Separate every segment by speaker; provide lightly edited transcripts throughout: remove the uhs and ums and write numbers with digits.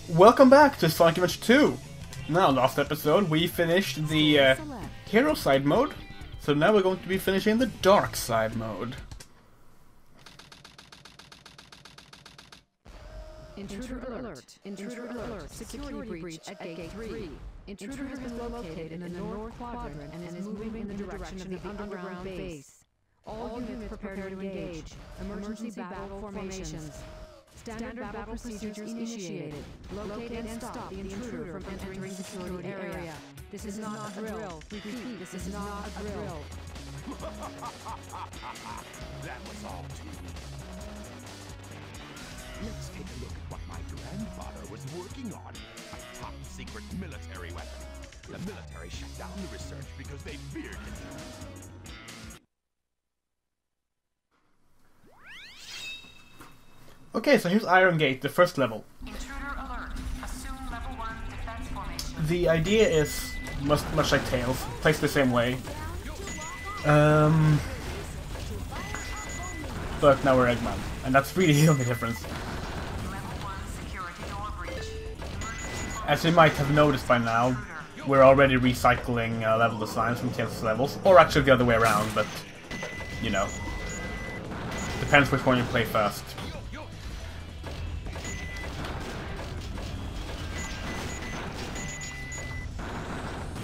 Speaker 1: Welcome back to Sonic Adventure 2! Now, last episode we finished the hero side mode, so now we're going to be finishing the dark side mode.
Speaker 2: Intruder alert! Intruder alert! Security breach at Gate 3. Intruder has been located in the north quadrant and is moving in the direction of the underground base. All units prepare to engage. Emergency battle formations. Standard battle procedures initiated. Locate and stop the intruder from entering the security area. This is not a drill. Repeat, this is not a drill.
Speaker 3: That was all too easy. Let's take a look at what my grandfather was working on. A top-secret military weapon. The military shut down the research because they feared it.
Speaker 1: Okay, so here's Iron Gate, the first level.
Speaker 4: Intruder alert. Assume level 1 defense formation.
Speaker 1: The idea is much like Tails, plays the same way. But now we're Eggman, and that's really the only difference.
Speaker 4: Level 1 security door breach.
Speaker 1: As you might have noticed by now, we're already recycling level designs from Tails' levels, or actually the other way around, but, you know. Depends which one you play first.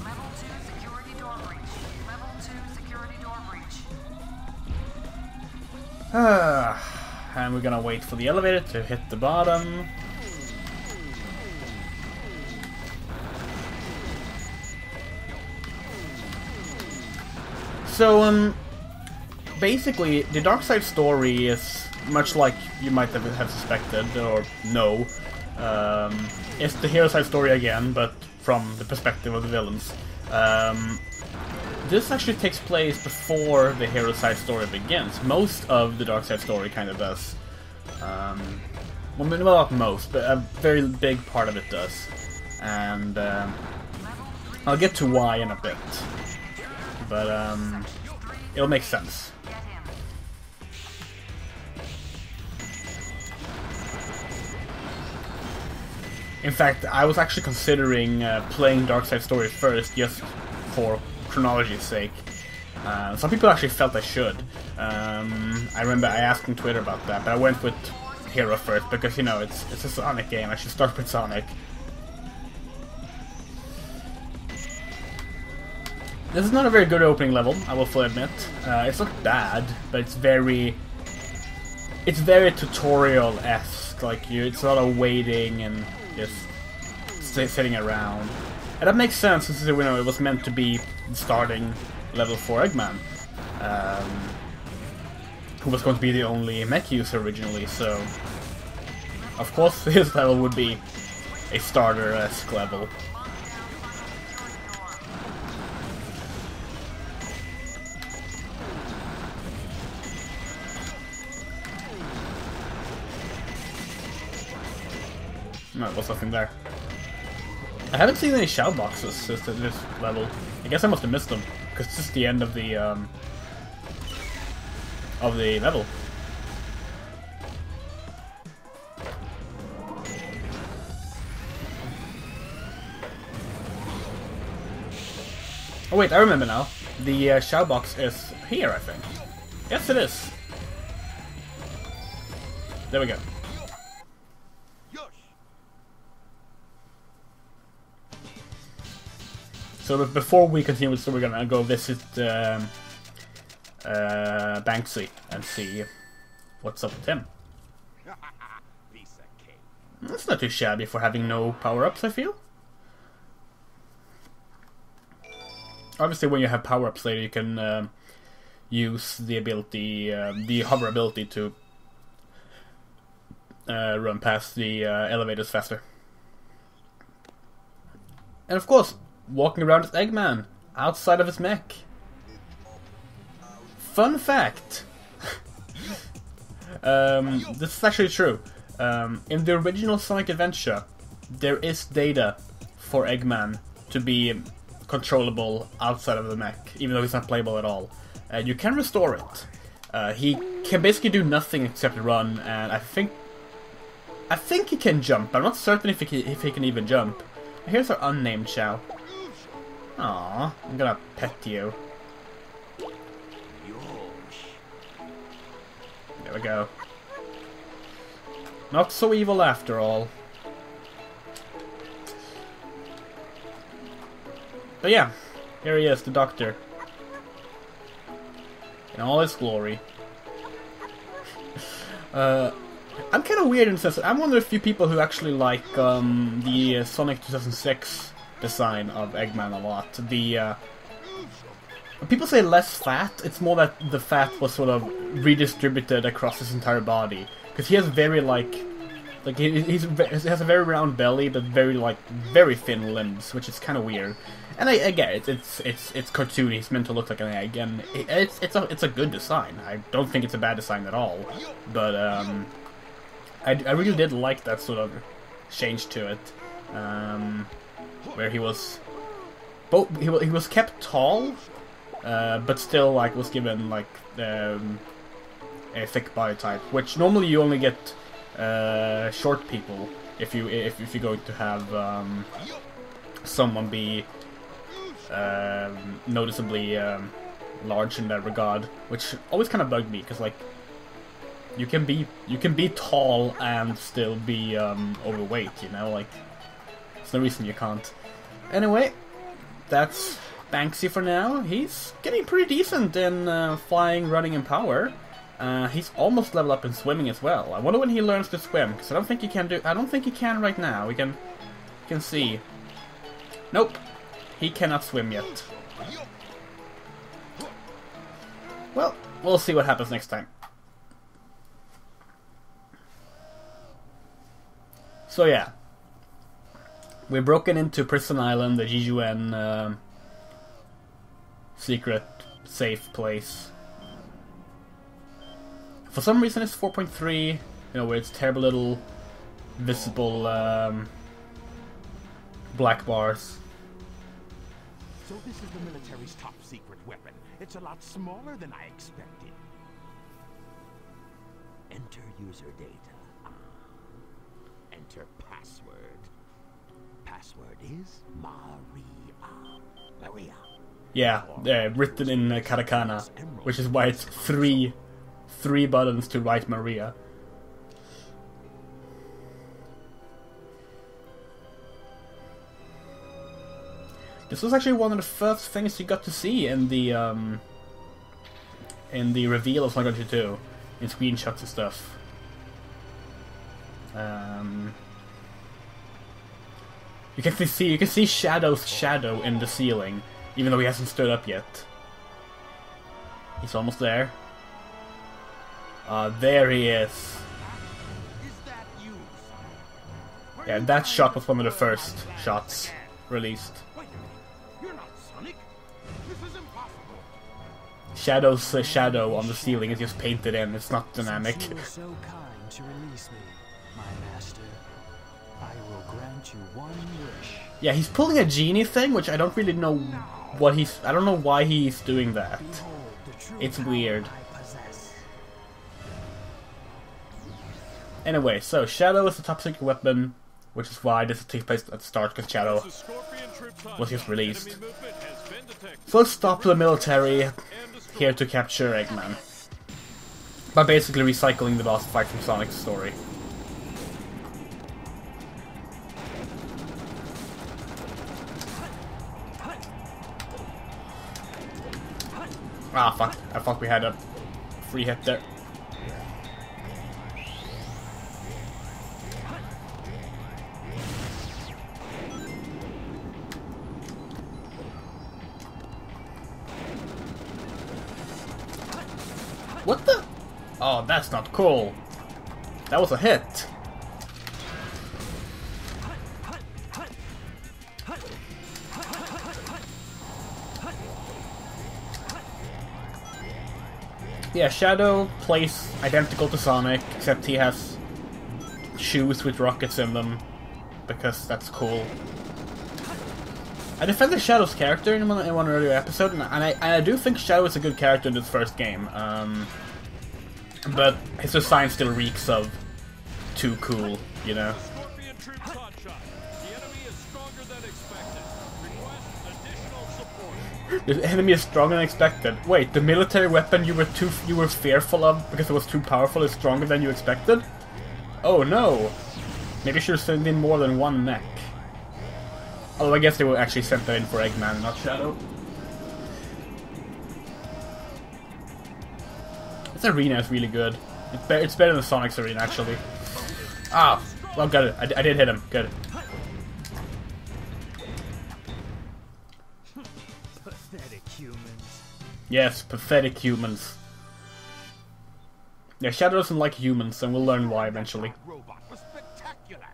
Speaker 4: Level 2 security door breach. Level 2 security door breach.
Speaker 1: And we're gonna wait for the elevator to hit the bottom. So, basically, the Dark Side story is much like you might have suspected, or know. It's the hero side story again, but from the perspective of the villains. This actually takes place before the hero side story begins. Most of the Dark Side story kind of does. Well, not most, but a very big part of it does. And I'll get to why in a bit. But it'll make sense. In fact, I was actually considering playing Dark Side Story first, just for chronology's sake. Some people actually felt I should. I remember I asked on Twitter about that, but I went with Hero first because, you know, it's a Sonic game. I should start with Sonic. This is not a very good opening level, I will fully admit. It's not bad, but it's very tutorial-esque. Like, it's a lot of waiting and just sitting around. And that makes sense since, you know, it was meant to be the starting level for Eggman, who was going to be the only mech user originally, so of course his level would be a starter-esque level. No, there was nothing there. I haven't seen any shout boxes since this level. I guess I must have missed them, because it's just the end of the level. Oh wait, I remember now. The shout box is here, I think. Yes, it is. There we go. So before we continue with the story, we're gonna go visit Banksy and see what's up with him. That's not too shabby for having no power-ups, I feel. Obviously, when you have power-ups later, you can use the ability, the hover ability to run past the elevators faster. And of course, walking around as Eggman, outside of his mech. Fun fact! This is actually true. In the original Sonic Adventure, there is data for Eggman to be controllable outside of the mech, even though he's not playable at all. You can restore it. He can basically do nothing except run, and I think I think he can jump. I'm not certain if he can even jump. Here's our unnamed Chow. Aww, I'm gonna pet you. There we go. Not so evil after all. But yeah, here he is, the Doctor. In all his glory. I'm kind of weird in the sense that I'm one of the few people who actually like the Sonic 2006 design of Eggman a lot. The when people say less fat, it's more that the fat was sort of redistributed across his entire body. Because he has very he has a very round belly, but very thin limbs, which is kind of weird. And I get it. It's cartoony. It's meant to look like an egg, and it's a good design. I don't think it's a bad design at all. But I really did like that sort of change to it, where he was he was kept tall, but still was given a thick body type, which normally you only get short people if you're going to have someone be noticeably large in that regard, which always kind of bugged me because you can be tall and still be overweight, you know, there's no reason you can't. Anyway, that's Banksy for now. He's getting pretty decent in flying, running, and power. He's almost leveled up in swimming as well. I wonder when he learns to swim, because I don't think he can right now. We can see. Nope. He cannot swim yet. Well, we'll see what happens next time. So yeah. We've broken into Prison Island, the Jijuen secret safe place. For some reason it's 4.3, you know, where it's terrible little visible black bars.
Speaker 3: So this is the military's top secret weapon. It's a lot smaller than I expected. Enter user data. Enter password. Password is Maria.
Speaker 1: Yeah, written in katakana, which is why it's three buttons to write Maria. This was actually one of the first things you got to see in the reveal of Sonic Adventure 2, in screenshots and stuff. You can see Shadow's shadow in the ceiling, even though he hasn't stood up yet. He's almost there. There he is. Yeah, that shot was one of the first shots released. Shadow's shadow on the ceiling is just painted in, it's not dynamic.
Speaker 5: Since you were so kind to release me, my master, I will grant you one wish.
Speaker 1: Yeah, he's pulling a genie thing, which I don't really know what I don't know why he's doing that. It's weird. Anyway, so Shadow is the top secret weapon, which is why this takes place at the start, because Shadow was just released. So let's stop the military here to capture Eggman, by basically recycling the boss fight from Sonic's story. Ah, fuck. I thought we had a free hit there. What the? Oh, that's not cool. That was a hit. Yeah, Shadow plays identical to Sonic, except he has shoes with rockets in them, because that's cool. I defended Shadow's character in one earlier episode, and I do think Shadow is a good character in this first game, but his design still reeks of too cool. you know.
Speaker 3: Scorpion troop shot. The enemy is stronger than expected. Request additional support.
Speaker 1: The enemy is stronger than expected. Wait, the military weapon you were fearful of because it was too powerful is stronger than you expected? Oh no! Maybe I should have sent in more than one mech. Although I guess they were actually sent that in for Eggman, not Shadow. This arena is really good. It's better than Sonic's arena, actually. Ah! Well, got it. I did hit him. Good.
Speaker 5: Pathetic humans.
Speaker 1: Yes, pathetic humans. Yeah, Shadow doesn't like humans, and we'll learn why eventually.
Speaker 3: That robot was spectacular.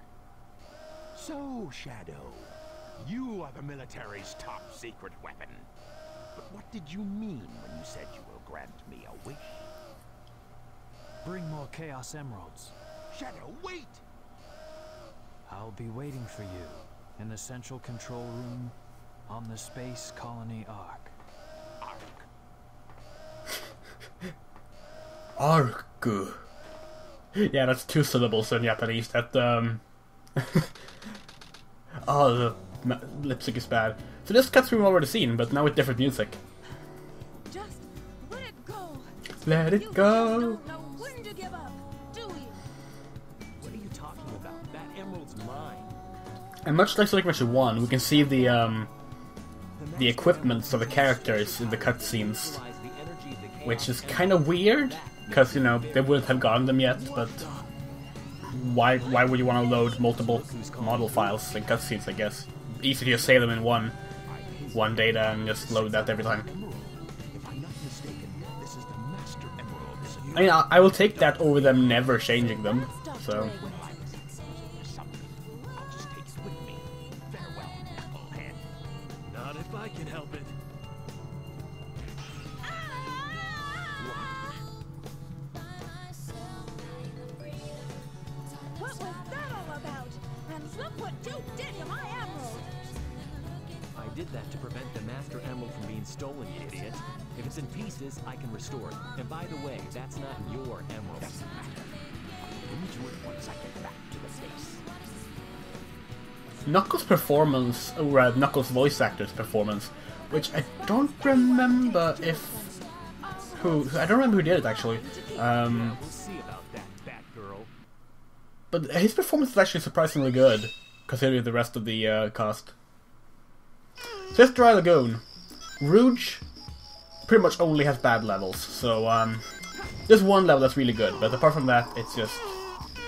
Speaker 3: So, Shadow, you are the military's top secret weapon. But what did you mean when you said you will grant me a wish?
Speaker 5: Bring more Chaos Emeralds.
Speaker 3: Shadow, wait!
Speaker 5: I'll be waiting for you in the central control room on the Space Colony Ark.
Speaker 3: Ark.
Speaker 1: Arku. Yeah, that's 2 syllables in Japanese. That, Oh, the lip sync is bad. So this cuts we've already seen, but now with different music.
Speaker 6: Just let it go.
Speaker 1: Let it
Speaker 6: You
Speaker 1: go!
Speaker 6: don't know when to give up, do you?
Speaker 7: What are you talking about? That emerald's mine.
Speaker 1: And much like Sonic Adventure 1, we can see the equipments of the characters in the cutscenes, which is kind of weird, because, you know, they wouldn't have gotten them yet, but why would you want to load multiple model files and cutscenes, I guess? Easy to just save them in one data and just load that every time.
Speaker 3: If I'm not mistaken, this is the Master Emerald, isn't it?
Speaker 1: I mean, I will take that over them never changing them, so...
Speaker 3: I'll just take it with me. Farewell, Applehead.
Speaker 7: Not if I can help it.
Speaker 6: What was that all about? And look what you did to my emerald!
Speaker 7: I did that to prevent the Master Emerald from being stolen, you idiot. If it's in pieces, I can restore it. And by the way, that's not your emerald.
Speaker 3: Doesn't matter. I'll do it once I get back to the base.
Speaker 1: Knuckles' performance, or Knuckles' voice actor's performance, which I don't remember I don't remember who did it actually.
Speaker 7: We'll see about that, Batgirl.
Speaker 1: But his performance is actually surprisingly good, considering the rest of the cast. So here's Dry Lagoon. Rouge pretty much only has bad levels, so there's one level that's really good, but apart from that, it's just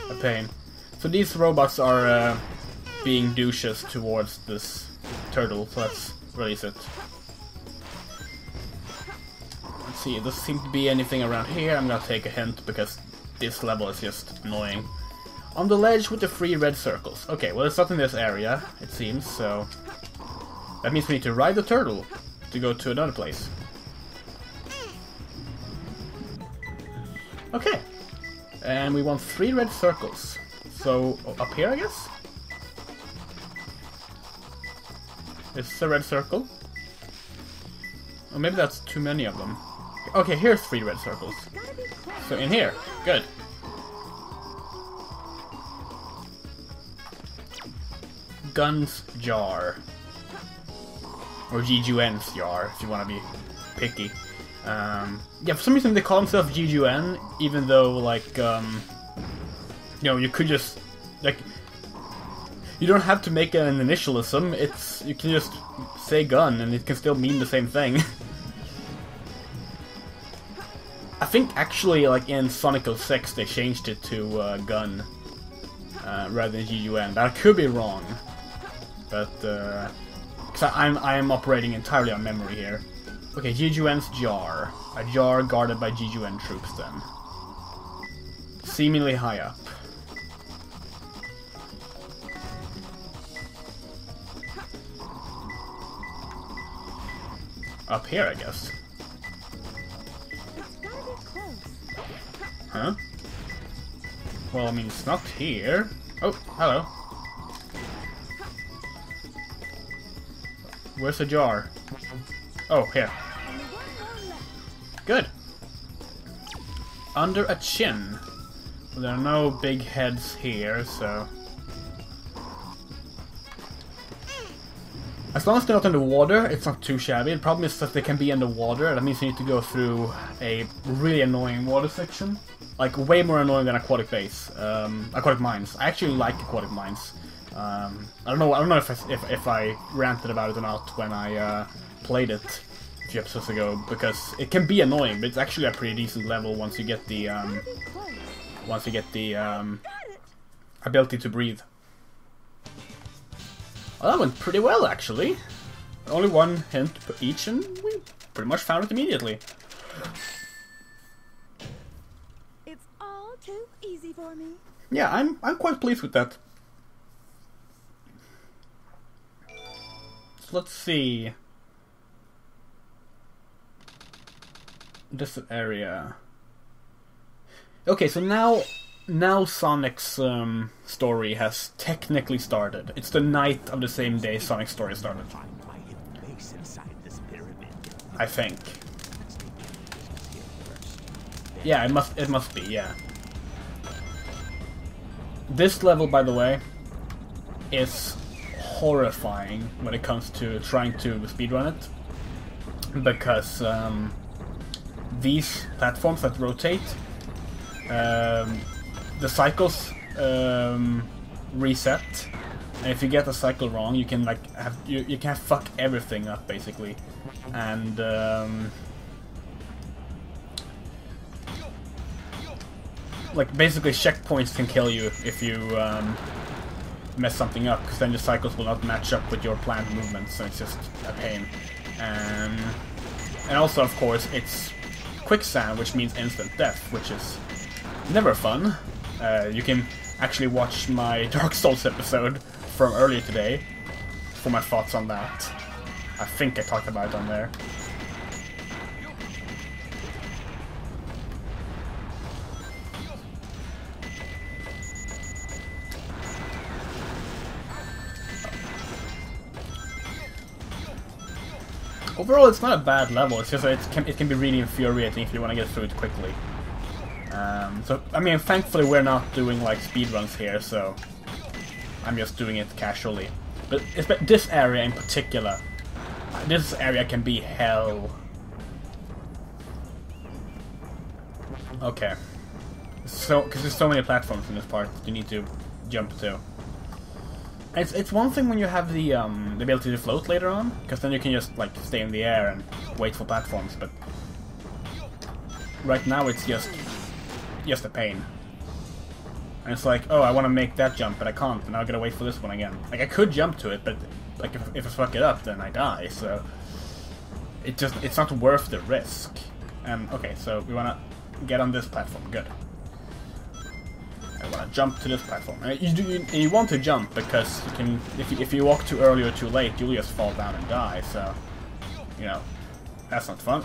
Speaker 1: a pain. So these robots are being douches towards this turtle, so let's release it. Let's see, it doesn't seem to be anything around here. I'm gonna take a hint because this level is just annoying. On the ledge with the 3 red circles. Okay, well it's not in this area, it seems, so... That means we need to ride the turtle to go to another place. Okay. And we want 3 red circles. So, up here I guess? This is a red circle. Or maybe that's too many of them. Okay, here's 3 red circles. So in here. Good. Guns jar. Or Jijuen's jar, if you want to be picky. Yeah, for some reason they call themselves Jijuen, even though, like, you know, you could just, like, you don't have to make an initialism, you can just say gun, and it can still mean the same thing. I think, actually, like, in Sonic 06, they changed it to, gun, rather than Jijuen, but I could be wrong. But, because I am operating entirely on memory here. Okay, Jijuen's jar. A jar guarded by Jijuen troops, then. Seemingly high up. Up here, I guess.
Speaker 6: It's gotta be close.
Speaker 1: Huh? Well, I mean, it's not here. Oh, hello. Where's the jar? Oh, here.
Speaker 6: Only one more left.
Speaker 1: Good. Under a chin. There are no big heads here, so... As long as they're not in the water, it's not too shabby. The problem is that they can be in the water. That means you need to go through a really annoying water section. Like, way more annoying than aquatic base. Aquatic mines. I actually like aquatic mines. I don't know if I ranted about it or not when I played it a few episodes ago, because it can be annoying, but it's actually a pretty decent level once you get the ability to breathe. Well, that went pretty well, actually. Only one hint per each, and we pretty much found it immediately.
Speaker 6: It's all too easy for me.
Speaker 1: Yeah, I'm quite pleased with that. So let's see. This area. Okay, so now Sonic's story has technically started. It's the night of the same day Sonic's story started.
Speaker 3: Find my hidden base inside this pyramid.
Speaker 1: I think.
Speaker 3: Let's take here first.
Speaker 1: Yeah, it must be, yeah. This level, by the way, is horrifying when it comes to trying to speedrun it. Because these platforms that rotate, the cycles reset, and if you get a cycle wrong, you can like you can fuck everything up basically, and like basically checkpoints can kill you if you mess something up, because then the cycles will not match up with your planned movements, so it's just a pain. And also, of course, it's quicksand, which means instant death, which is never fun. You can actually watch my Dark Souls episode from earlier today for my thoughts on that. I think I talked about it on there. Overall, it's not a bad level. It's just that it can be really infuriating if you want to get through it quickly. So, I mean, thankfully we're not doing like speedruns here, so I'm just doing it casually. But this area in particular, this area can be hell. Okay. So, because there's so many platforms in this part that you need to jump to. It's one thing when you have the ability to float later on, because then you can just like stay in the air and wait for platforms. But right now it's just a pain. And it's like, oh, I want to make that jump, but I can't, and now I gotta wait for this one again. Like I could jump to it, but like if I fuck it up, then I die. So it's not worth the risk. And okay, so we wanna get on this platform. Good. I want to jump to this platform. You want to jump because you can. If you walk too early or too late, you'll just fall down and die. So, you know, that's not fun.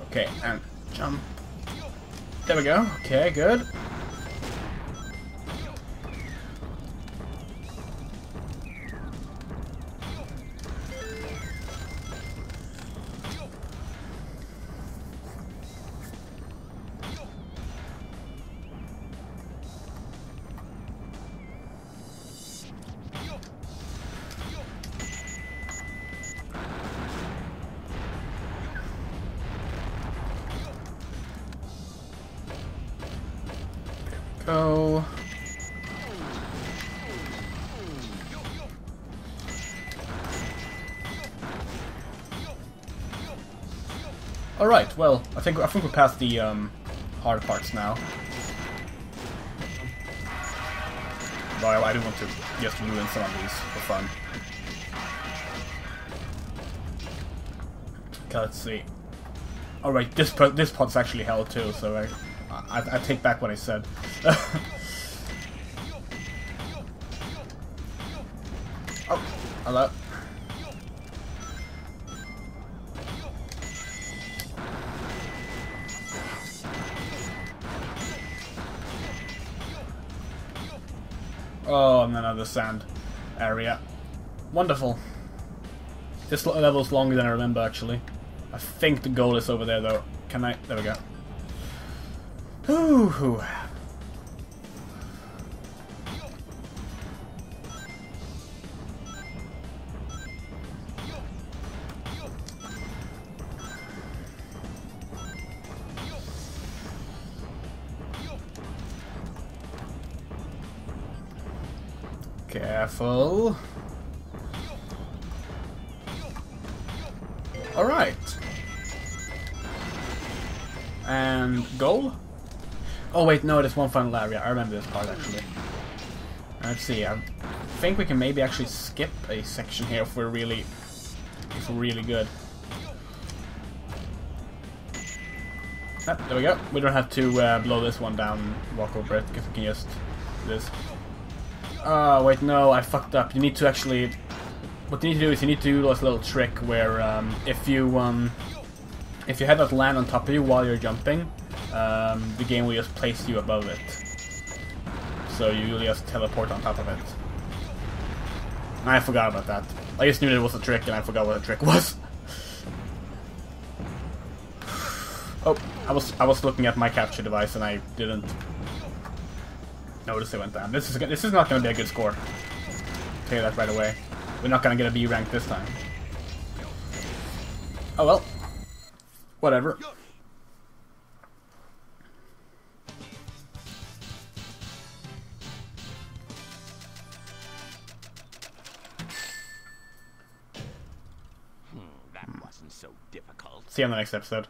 Speaker 1: Okay, and jump. There we go. Okay, good. Go. All right. Well, I think we're past the hard parts now. But I do want to just ruin some of these for fun. Okay, let's see. All right, this part's actually hell too, so I take back what I said. Oh, hello. Oh, and another sand area. Wonderful. This level's longer than I remember, actually. I think the goal is over there, though. Can I? There we go. Ooh. Careful. Alright. And goal? Oh wait, no, there's one final area. I remember this part actually. Let's see, I think we can maybe actually skip a section here if we're really good. Ah, there we go. We don't have to blow this one down and walk over it, because we can just do this. Oh, wait, no, I fucked up. You need to actually... What you need to do is you need to do this little trick where if you have that land on top of you while you're jumping, the game will just place you above it. So you just teleport on top of it. I forgot about that. I just knew that it was a trick and I forgot what the trick was. Oh, I was looking at my capture device and I didn't notice it went down. This is not going to be a good score. I'll tell you that right away. We're not going to get a B rank this time. Oh well. Whatever.
Speaker 3: That wasn't so difficult.
Speaker 1: See you on the next episode.